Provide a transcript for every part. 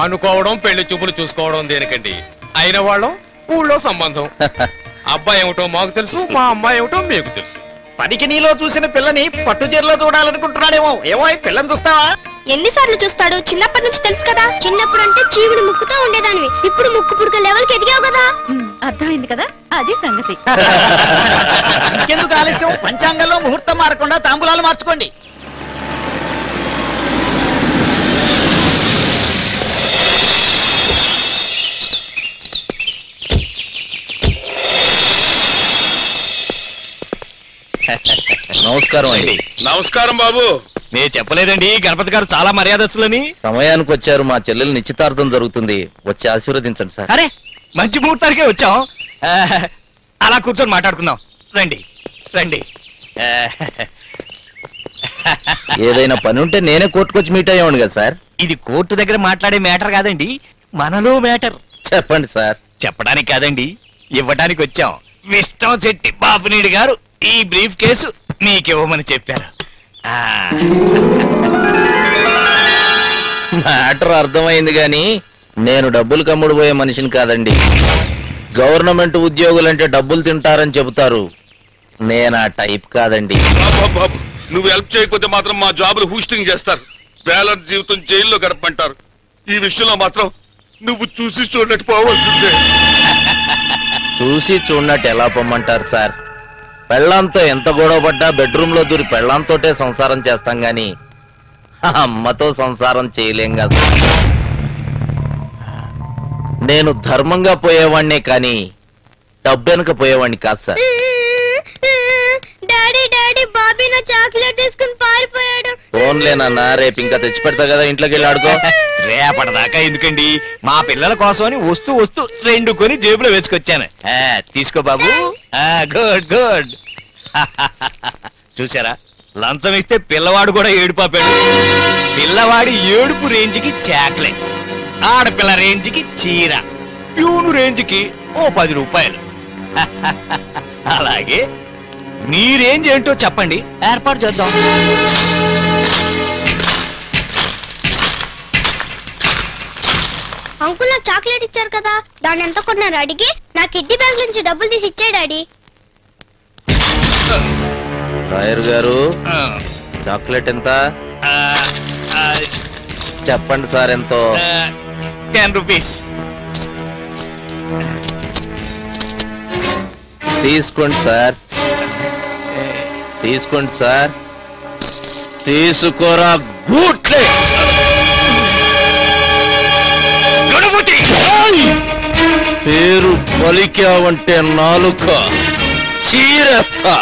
అనుకోవడం పెళ్లి చూపులు చూసుకోవడం దేనికండి? అయిన వాళ్ళం ఊళ్ళో సంబంధం. అబ్బాయి ఏమిటో మాకు తెలుసు, మా అమ్మాయి ఏమిటో మీకు తెలుసు. పనికి నీలో చూసిన పిల్లని పట్టుచీరలో చూడాలనుకుంటున్నాడేమో. ఏమో పిల్లని చూస్తావా? ఎన్నిసార్లు చూస్తాడు? చిన్నప్పటి నుంచి తెలుసు కదా. చిన్నప్పుడు అంటే చీవుని ముక్కుతో ఉండేదానివి, ఇప్పుడు ముక్కు పుడక లెవెల్కి ఎదిగావు కదా. అర్థమైంది కదా, అది సంగతి. ఇంకెందుకు ఆలస్యం? పంచాంగంలో ముహూర్తం మారకుండా తాంబూలాలు మార్చుకోండి. నమస్కారం అండి. నమస్కారం బాబు. నేను చెప్పలేదండి గణపతి గారు చాలా మర్యాదస్తులని. సమయానికి వచ్చారు. మా చెల్లెలు నిశ్చితార్థం జరుగుతుంది, వచ్చి ఆశీర్వదించండి సార్. అరే మంచి ముహూర్తానికే వచ్చాం. అలా కూర్చొని మాట్లాడుకుందాం. రండి రండి. ఏదైనా పని ఉంటే నేనే కోర్టుకొచ్చి మీట్ అయ్యాను కదా సార్. ఇది కోర్టు దగ్గర మాట్లాడే మ్యాటర్ కాదండి, మనలో మ్యాటర్. చెప్పండి సార్. చెప్పడానికి కాదండి, ఇవ్వడానికి వచ్చాం. విష్టం శెట్టి బాపినీడి గారు ఈ బ్రీఫ్ కేసు నీకివ్వమని చెప్పారు. మ్యాటర్ అర్థమైంది గాని నేను డబ్బులు కమ్ముడు పోయే మనిషిని కాదండి. గవర్నమెంట్ ఉద్యోగులంటే డబ్బులు తింటారని చెబుతారు, నేను ఆ టైప్ కాదండి. బాబు నువ్వు హెల్ప్ చేయకపోతే మాత్రం మా జాబులు హూస్టింగ్ చేస్తారు, బ్యాలెన్స్ జీవితం జైల్లో గడపంటారు. ఈ విషయంలో మాత్రం నువ్వు చూసి చూడట్టు పోవాల్సిందే. చూసి చూడనట్టు ఎలా పొమ్మంటారు సార్? పెళ్ళాంతో ఎంత గొడవ పడ్డా బెడ్రూమ్ లో దూరి పెళ్ళాంతోటే సంసారం చేస్తాం గాని అమ్మతో సంసారం చేయలేం కదా. నేను ధర్మంగా పోయేవాణ్ణే కానీ డబ్బెనక పోయేవాణ్ణి కాదు సార్. డాడీ డాడీ బాబీ నా చాక్లెట్ తీసుకుని పారిపోయాడు. ఫోన్లేనన్నా, రేపు ఇంకా తెచ్చి పెడతా కదా, ఇంట్లోకి వెళ్ళి ఆడుకో. రేపటిదాకా ఎందుకండి, మా పిల్లల కోసమని వస్తూ వస్తూ 2 కొని జేబులో వేసుకొచ్చాను. తీసుకో బాబు. Good good. చూసారా, లంచం ఇస్తే పిల్లవాడు కూడా ఏడుపాపాడు. పిల్లవాడి ఏడుపు రేంజ్కి చాక్లెట్, ఆడపిల్ల రేంజ్కి చీర, ప్యూను రేంజ్కి ఓ 10 రూపాయలు. అలాగే మీ రేంజ్ ఏంటో చెప్పండి, ఏర్పాటు చేద్దాం. అంకుల్ నాకు చాక్లెట్ ఇచ్చారు కదా, దాన్ని ఎంత కొన్నారు అడిగి నా కిడ్నీ బ్యాంక్ నుంచి డబ్బులు తీసి ఇచ్చాడు డాడీ. రాయర్ గారు, చాక్లెట్ ఎంత చెప్పండి సార్. ఎంతో? 10 రూపీస్. తీసుకోండి సార్, తీసుకోండి సార్, తీసుకోరా గూట్లే. పేరు పలికావంటే నాలుక చీరేస్తా.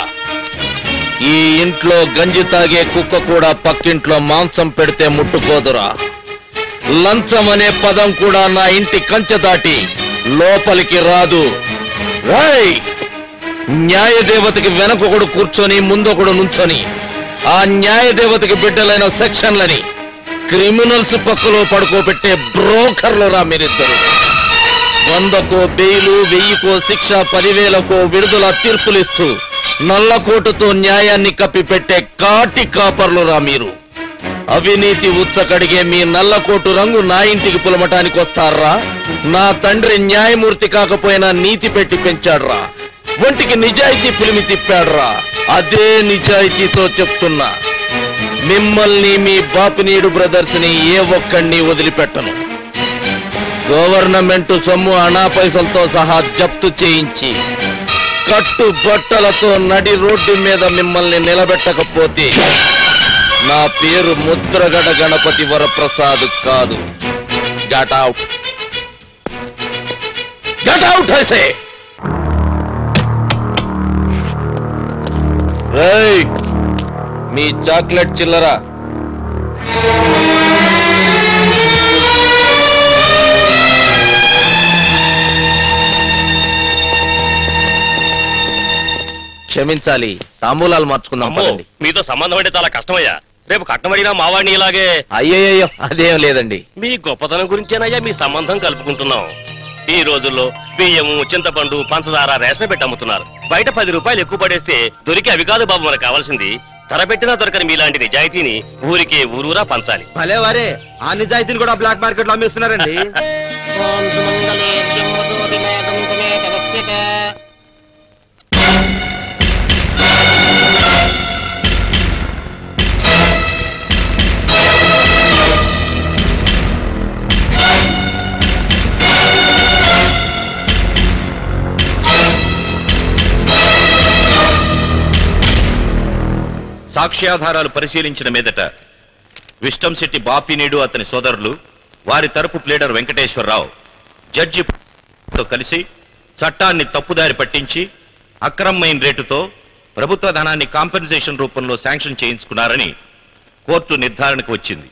ఈ ఇంట్లో గంజి తాగే కుక్క కూడా పక్కింట్లో మాంసం పెడితే ముట్టుకోదురా. లంచం అనే పదం కూడా నా ఇంటి కంచె దాటి లోపలికి రాదు. న్యాయదేవతకి వెనకొకడు కూర్చొని ముందొకడు నుంచొని ఆ న్యాయదేవతకి బిడ్డలైన సెక్షన్లని క్రిమినల్స్ పక్కలో పడుకోబెట్టే బ్రోకర్లు రా మీరిద్దరు. 100కో బెయిలు, 1000కో శిక్ష, 10,000కో విడుదల తీర్పులిస్తూ నల్లకోటుతో న్యాయాన్ని కప్పిపెట్టే కాటి కాపర్లు రా మీరు. అవినీతి ఉచ్చకడిగే మీ నల్లకోటు రంగు నా ఇంటికి పులమటానికి వస్తారా? నా తండ్రి న్యాయమూర్తి కాకపోయినా నీతి పెట్టి పెంచాడ్రా, ఒంటికి నిజాయితీ పులిమి తిప్పాడ్రా. అదే నిజాయితీతో చెప్తున్నా, మిమ్మల్ని మీ బాపినీడు బ్రదర్స్ ని ఏ ఒక్కడిని వదిలిపెట్టను. గవర్నమెంట్ సొమ్ము అనా పైసలతో సహా జప్తు చేయించి కట్టు బట్టలతో నడి రోడ్డు మీద మిమ్మల్ని నిలబెట్టకపోతే నా పేరు ముద్రగడ గణపతి వరప్రసాద్ కాదు. గట్ అవుట్, గట్ అవుట్ ఐసే. రేయ్, మీ చాక్లెట్ చిల్లరా. క్షమించాలి, తాంబూలాలు మార్చుకుందాం. మీతో సంబంధం అంటే చాలా కష్టమయ్యా. రేపు కట్టమడినా మావాడిని ఇలాగే. అయ్యయ్యో, అదేం లేదండి. మీ గొప్పతనం గురించేనయ్యా మీ సంబంధం కలుపుకుంటున్నాం. ఈ రోజుల్లో బియ్యము, చింతపండు, పంచదార రేషన్ పెట్టి అమ్ముతున్నారు. బయట 10 రూపాయలు ఎక్కువ పడేస్తే దొరికి అవి కాదు బాబు మనకు కావాల్సింది. తరబెట్టినా దొరకని మీలాంటి నిజాయితీని ఊరికే ఊరూరా పంచాలి. భలే వారే, ఆ నిజాయితీని కూడా బ్లాక్ మార్కెట్ లో అమ్మేస్తున్నారండి. సాక్ష్యాధారాలు పరిశీలించిన మీదట విష్టంశెట్టి బాపినీడు అతని సోదరులు, వారి తరపు ప్లేడర్ వెంకటేశ్వరరావు జడ్జితో కలిసి చట్టాన్ని తప్పుదారి పట్టించి అక్రమమైన రేటుతో ప్రభుత్వ ధనాన్ని కాంపెన్సేషన్ రూపంలో శాంక్షన్ చేయించుకున్నారని కోర్టు నిర్ధారణకు వచ్చింది.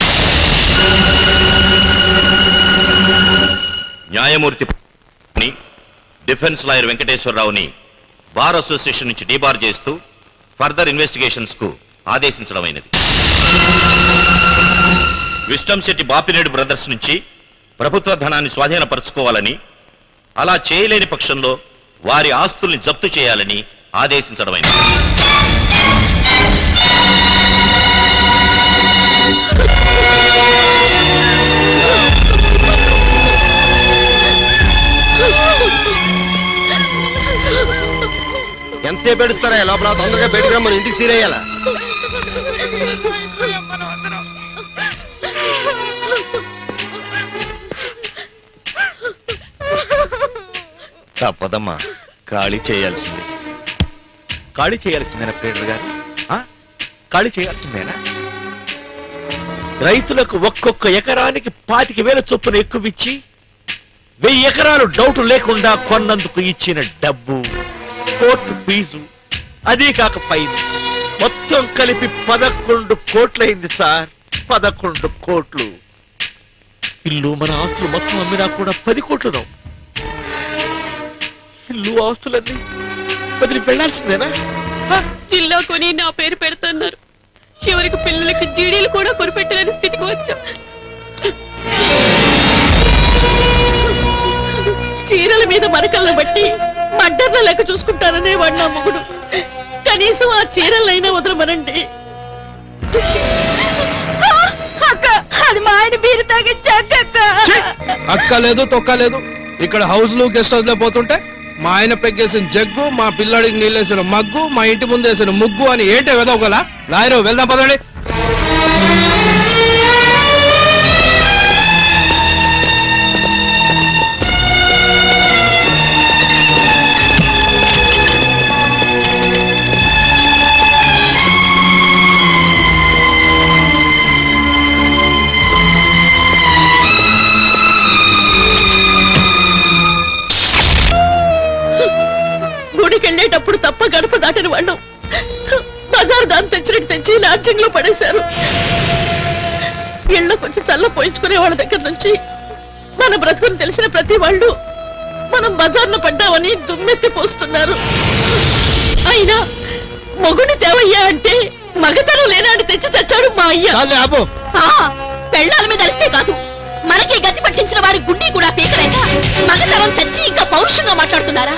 న్యాయమూర్తి డిఫెన్స్ లాయర్ వెంకటేశ్వరరావుని బార్ అసోసియేషన్ నుంచి డీబార్ చేస్తూ ఫర్దర్ ఇన్వెస్టిగేషన్స్ కు ఆదేశించడమైనది. విష్టంశెట్టి బాపినేడు బ్రదర్స్ నుంచి ప్రభుత్వ ధనాన్ని స్వాధీనపరచుకోవాలని, అలా చేయలేని పక్షంలో వారి ఆస్తుల్ని జప్తు చేయాలని ఆదేశించడమైనది. ఎంతసేపు ఏడుస్తారా లోపల? తొందరగా బయటకు రమ్మని, ఇంటికి సీరేయాల. తప్పదమ్మా, ఖాళీ చేయాల్సిందే. ఖాళీ చేయాల్సిందేనా ప్లేడర్ గారు? ఖాళీ చేయాల్సిందేనా? రైతులకు ఒక్కొక్క ఎకరానికి 25,000 చొప్పున ఎక్కువిచ్చి 1000 ఎకరాలు డౌట్ లేకుండా కొన్నందుకు ఇచ్చిన డబ్బు, కోర్టు ఫీజు, అదీ కాక ఫైన్, మొత్తం కలిపి 11 కోట్లయింది సార్. 11 కోట్లు. ఇల్లు మన ఆస్తులు మొత్తం అమ్మినా కూడా 10 కోట్లు. ఇల్లు ఆస్తులన్నీ వదిలి వెళ్లాల్సిందేనా? జిల్లా కొని నా పేరు పెడుతున్నారు. చివరికి పిల్లలకి జీడీలు కూడా కొనిపెట్టలేని స్థితికి వచ్చాం. చీరల మీద మరకలను బట్టి మడ్డర్ల లెక్క చూసుకుంటాననే వాడు నా మొగుడు. కనీసం ఆ చీరలైనా వదలమనండి. అక్క, అది మా ఆయన బీరు తాగించాక. అక్క లేదు, తొక్క లేదు. ఇక్కడ హౌస్ లో గెస్ట్ హౌస్ లో పోతుంటే మా ఆయన పెగ్గేసిన జగ్గు, మా పిల్లాడికి నీళ్ళేసిన మగ్గు, మా ఇంటి ముందు వేసిన ముగ్గు అని ఏంటే వెదవగల? లాయరు వెళ్దాం పదండి. గుడికెళ్ళేటప్పుడు తప్ప గడప దాటని వాళ్ళం బజార్ దాన్ని తెచ్చినట్టు తెచ్చి లాడ్జింగ్ లో పడేశారు. ఇళ్ళ కొంచెం చల్ల పోయించుకునే వాళ్ళ దగ్గర నుంచి మన బ్రతుకుని తెలిసిన ప్రతి వాళ్ళు మనం బజార్లో పడ్డామని దుమ్మెత్తి పోస్తున్నారు. అయినా మొగుని తేవయ్యా అంటే మగతనం లేనాడు తెచ్చి చచ్చాడు మా అయ్య. పెళ్ళాల మీద అరిస్తే కాదు, మనకి గతి పట్టించిన వాడి గుడ్డి కూడా పీకలేక మగతనం చచ్చి ఇంకా పౌరుషంగా మాట్లాడుతున్నారా?